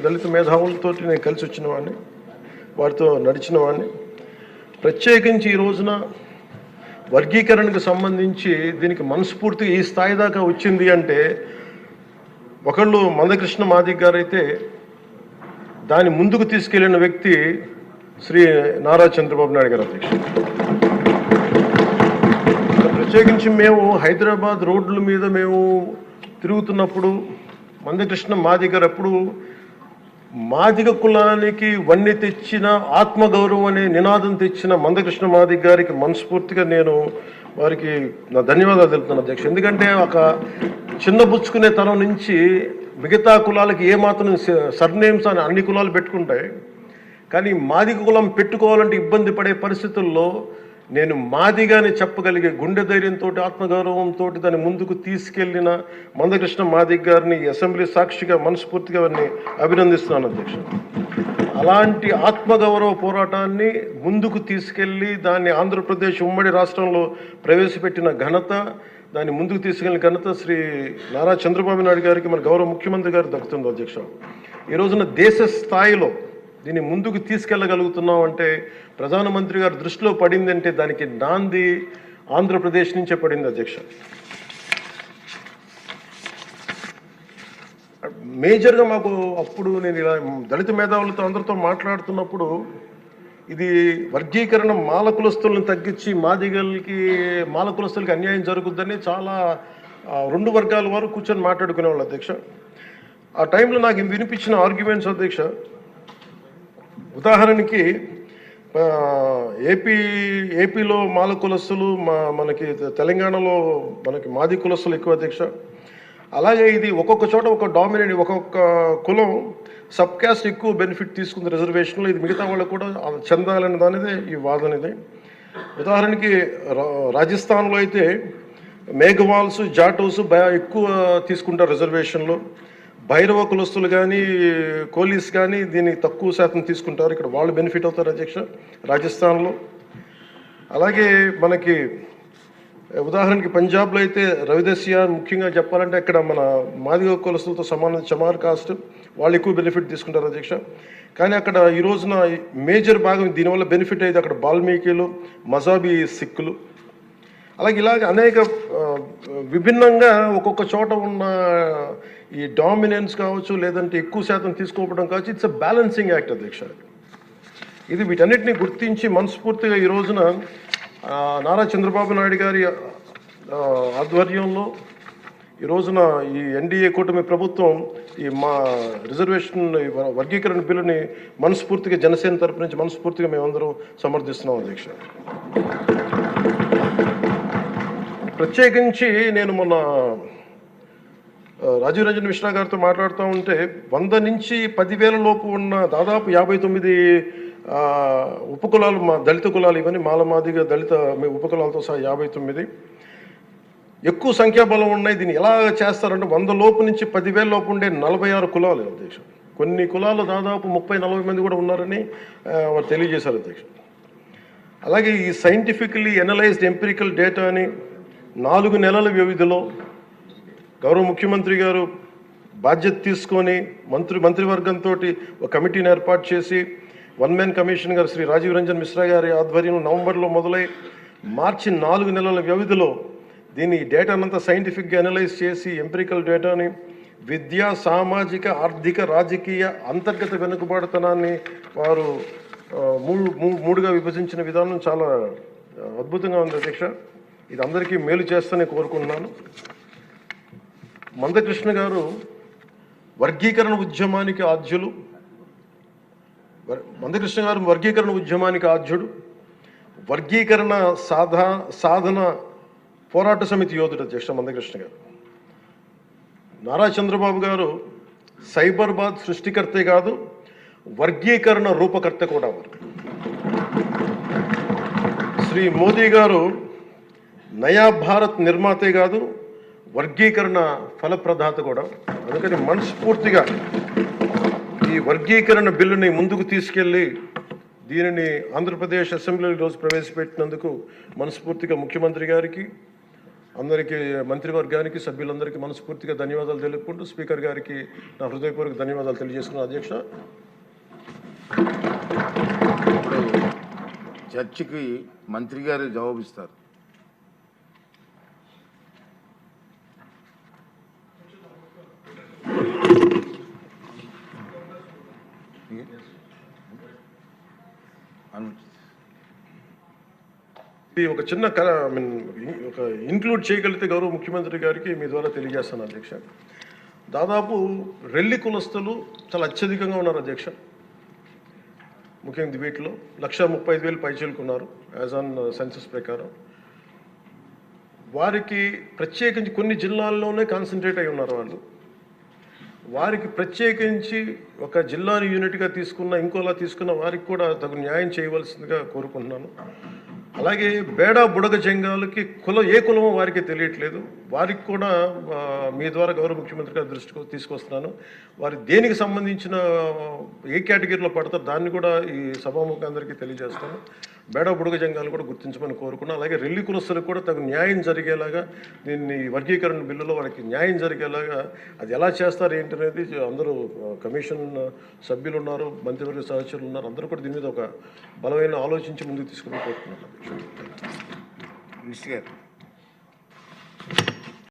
దళిత మేధావులతో నేను కలిసి వచ్చిన వాడిని, వారితో నడిచిన వాడిని. ప్రత్యేకించి ఈ రోజున వర్గీకరణకు సంబంధించి దీనికి మనస్ఫూర్తిగా ఈ స్థాయి దాకా వచ్చింది అంటే ఒకళ్ళు మందకృష్ణ మాదిగ గారు అయితే, దాన్ని ముందుకు తీసుకెళ్లిన వ్యక్తి శ్రీ నారా చంద్రబాబు నాయుడు గారు అధ్యక్షుడు. ప్రత్యేకించి మేము హైదరాబాద్ రోడ్ల మీద మేము తిరుగుతున్నప్పుడు మందకృష్ణ మాదిగ గారు అప్పుడు మాదిగ కులానికి వన్నె తెచ్చిన, ఆత్మగౌరవం అనే నినాదం తెచ్చిన మందకృష్ణ మాదిగ గారికి మనస్ఫూర్తిగా నేను వారికి నా ధన్యవాదాలు తెలుపుతున్నాను అధ్యక్ష. ఎందుకంటే ఒక చిన్నబుచ్చుకునే తరం నుంచి మిగతా కులాలకి ఏమాత్రం సర్నేమ్స్ అని అన్ని కులాలు పెట్టుకుంటాయి, కానీ మాదిగ కులం పెట్టుకోవాలంటే ఇబ్బంది పడే పరిస్థితుల్లో నేను మాదిగాని చెప్పగలిగే గుండె ధైర్యంతో, ఆత్మగౌరవంతో దాన్ని ముందుకు తీసుకెళ్లిన మందకృష్ణ మాదిగ గారిని అసెంబ్లీ సాక్షిగా మనస్ఫూర్తిగా వారిని అభినందిస్తున్నాను అధ్యక్ష. అలాంటి ఆత్మగౌరవ పోరాటాన్ని ముందుకు తీసుకెళ్లి దాన్ని ఆంధ్రప్రదేశ్ ఉమ్మడి రాష్ట్రంలో ప్రవేశపెట్టిన ఘనత, దాన్ని ముందుకు తీసుకెళ్లిన ఘనత శ్రీ నారా చంద్రబాబు నాయుడు గారికి, మన గౌరవ ముఖ్యమంత్రి గారు దక్కుతుంది అధ్యక్ష. ఈ రోజున దేశ స్థాయిలో దీన్ని ముందుకు తీసుకెళ్ళగలుగుతున్నాం అంటే ప్రధానమంత్రి గారు దృష్టిలో పడిందంటే దానికి నాంది ఆంధ్రప్రదేశ్ నుంచే పడింది అధ్యక్ష. మేజర్గా మాకు అప్పుడు నేను ఇలా దళిత మేధావులతో అందరితో మాట్లాడుతున్నప్పుడు ఇది వర్గీకరణ మాల కులస్తులను తగ్గించి మాల కులస్తులకి అన్యాయం జరుగుద్దని చాలా రెండు వర్గాల వారు కూర్చొని మాట్లాడుకునేవాళ్ళు అధ్యక్ష. ఆ టైంలో నాకు వినిపించిన ఆర్గ్యుమెంట్స్ అధ్యక్ష, ఉదాహరణకి ఏపీలో మాల కులస్తులు, మనకి తెలంగాణలో మనకి మాది కులస్తులు ఎక్కువ అధ్యక్ష. అలాగే ఇది ఒక్కొక్క చోట ఒక డామినేట్, ఒక్కొక్క కులం సబ్ క్యాస్ట్ ఎక్కువ బెనిఫిట్ తీసుకుంది రిజర్వేషన్లో, ఇది మిగతా వాళ్ళకు కూడా చెందాలనే దానిదే ఈ వాదన ఇది. ఉదాహరణకి రాజస్థాన్లో అయితే మేఘవాల్స్, జాటోస్ ఎక్కువ తీసుకుంటారు రిజర్వేషన్లో, భైరవ కులస్తులు కానీ కోలీస్ కానీ దీన్ని తక్కువ శాతం తీసుకుంటారు, ఇక్కడ వాళ్ళు బెనిఫిట్ అవుతారు అధ్యక్ష రాజస్థాన్లో. అలాగే మనకి ఉదాహరణకి పంజాబ్లో అయితే రవిదస్య, ముఖ్యంగా చెప్పాలంటే అక్కడ మన మాదిగ కులస్తులతో సమాన చమార్ కాస్ట్, వాళ్ళు ఎక్కువ బెనిఫిట్ తీసుకుంటారు అధ్యక్ష. కానీ అక్కడ ఈ రోజున మేజర్ భాగం దీనివల్ల బెనిఫిట్ అయితే అక్కడ బాల్మీకిలు, మజాబీ సిక్కులు, ఇలాగ అనేక విభిన్నంగా ఒక్కొక్క చోట ఉన్న ఈ డామినెన్స్ కావచ్చు, లేదంటే ఎక్కువ శాతం తీసుకోవడం కావచ్చు, ఇట్స్ అ బ్యాలెన్సింగ్ యాక్ట్ అధ్యక్ష. ఇది వీటన్నిటిని గుర్తించి మనస్ఫూర్తిగా ఈ రోజున నారా చంద్రబాబు నాయుడు గారి ఆధ్వర్యంలో ఈ రోజున ఈ ఎన్డీఏ కూటమి ప్రభుత్వం ఈ మా రిజర్వేషన్ వర్గీకరణ బిల్లుని మనస్ఫూర్తిగా జనసేన తరపు నుంచి మనస్ఫూర్తిగా మేమందరం సమర్థిస్తున్నాం అధ్యక్ష. ప్రత్యేకించి నేను మొన్న రాజీవ్ రంజన్ మిశ్రా గారితో మాట్లాడుతూ ఉంటే 100 నుంచి 10,000 లోపు ఉన్న దాదాపు 59 ఉపకులాలు, మా దళిత కులాలు, ఇవన్నీ మాలమాదిగా దళిత ఉపకులాలతో సహా 59 ఎక్కువ సంఖ్యాబలం ఉన్నాయి. దీన్ని ఎలా చేస్తారంటే 100 లోపు నుంచి 10,000 లోపు ఉండే 46 కులాలు అధ్యక్ష. కొన్ని కులాలు దాదాపు 30-40 మంది కూడా ఉన్నారని వారు తెలియజేశారు అధ్యక్ష. అలాగే ఈ సైంటిఫికలీ ఎనలైజ్డ్ ఎంపిరికల్ డేటాని 4 నెలల వ్యవధిలో గౌరవ ముఖ్యమంత్రి గారు బాధ్యత తీసుకొని మంత్రివర్గంతో ఒక కమిటీని ఏర్పాటు చేసి, 1 మ్యాన్ కమిషన్ గారు శ్రీ రాజీవ్ రంజన్ మిశ్రా గారి ఆధ్వర్యంలో నవంబర్లో మొదలై మార్చి 4 నెలల వ్యవధిలో దీన్ని డేటానంతా సైంటిఫిక్గా అనలైజ్ చేసి ఎంపిరికల్ డేటాని విద్యా, సామాజిక, ఆర్థిక, రాజకీయ, అంతర్గత వెనుకబాటుతనాన్ని వారు మూడుగా విభజించిన విధానం చాలా అద్భుతంగా ఉంది అధ్యక్ష. ఇది అందరికీ మేలు చేస్తూనే కోరుకుంటున్నాను. మందకృష్ణ గారు వర్గీకరణ ఉద్యమానికి ఆద్యులు. మందకృష్ణ గారు వర్గీకరణ ఉద్యమానికి ఆద్యుడు, వర్గీకరణ సాధన పోరాట సమితి యోధుడు అధ్యక్ష మందకృష్ణ గారు. నారా చంద్రబాబు గారు సైబరాబాద్ సృష్టికర్తే కాదు, వర్గీకరణ రూపకర్త కూడా. శ్రీ మోదీ గారు నయా భారత్ నిర్మాతే కాదు, వర్గీకరణ ఫలప్రదాత కూడా. అందుకని మనస్ఫూర్తిగా ఈ వర్గీకరణ బిల్లుని ముందుకు తీసుకెళ్ళి దీనిని ఆంధ్రప్రదేశ్ అసెంబ్లీలో ఈరోజు ప్రవేశపెట్టినందుకు మనస్ఫూర్తిగా ముఖ్యమంత్రి గారికి, అందరికీ మంత్రివర్గానికి సభ్యులందరికీ మనస్ఫూర్తిగా ధన్యవాదాలు తెలుపుకుంటూ స్పీకర్ గారికి నా హృదయపూర్వక ధన్యవాదాలు తెలియజేస్తున్నాను అధ్యక్ష. ఇప్పుడు చర్చకి మంత్రి గారు జవాబిస్తారు. ఇది ఒక చిన్న ఒక ఇంక్లూడ్ చేయగలిగితే గౌరవ ముఖ్యమంత్రి గారికి మీ ద్వారా తెలియజేస్తాను అధ్యక్ష. దాదాపు రెల్లి కులస్తులు చాలా అత్యధికంగా ఉన్నారు అధ్యక్ష. ముఖ్యంగా వీటిలో 1,35,000 పైచీలుకున్నారు యాజ్ ఆన్ సెన్సస్ ప్రకారం. వారికి ప్రత్యేకించి కొన్ని జిల్లాల్లోనే కాన్సన్ట్రేట్ అయి ఉన్నారు వాళ్ళు. వారికి ప్రత్యేకించి ఒక జిల్లాని యూనిట్గా తీసుకున్న ఇంకోలా తీసుకున్న వారికి కూడా తగు న్యాయం చేయవలసిందిగా కోరుకుంటున్నాను. అలాగే బేడా బుడగ జంగాలకి ఏ కులమో వారికి తెలియట్లేదు. వారికి కూడా మీ ద్వారా గౌరవ ముఖ్యమంత్రి గారి దృష్టికి తీసుకొస్తున్నాను. వారి దేనికి సంబంధించిన ఏ కేటగిరీలో పడతారో దాన్ని కూడా ఈ సభాముఖంగా అందరికీ తెలియజేస్తాను. బేడా బుడగ జంగాలు కూడా గుర్తించమని కోరుకున్నాను. అలాగే రెల్లి కులస్తులకు కూడా తగు న్యాయం జరిగేలాగా దీన్ని వర్గీకరణ బిల్లులో వాళ్ళకి న్యాయం జరిగేలాగా అది ఎలా చేస్తారు ఏంటి అనేది అందరూ కమిషన్ సభ్యులు ఉన్నారు, మంత్రివర్గ సహచరులు ఉన్నారు, అందరూ కూడా దీని మీద ఒక బలమైన ఆలోచించి ముందుకు తీసుకుని కోరుకున్నాను. మినిస్టర్ గారు.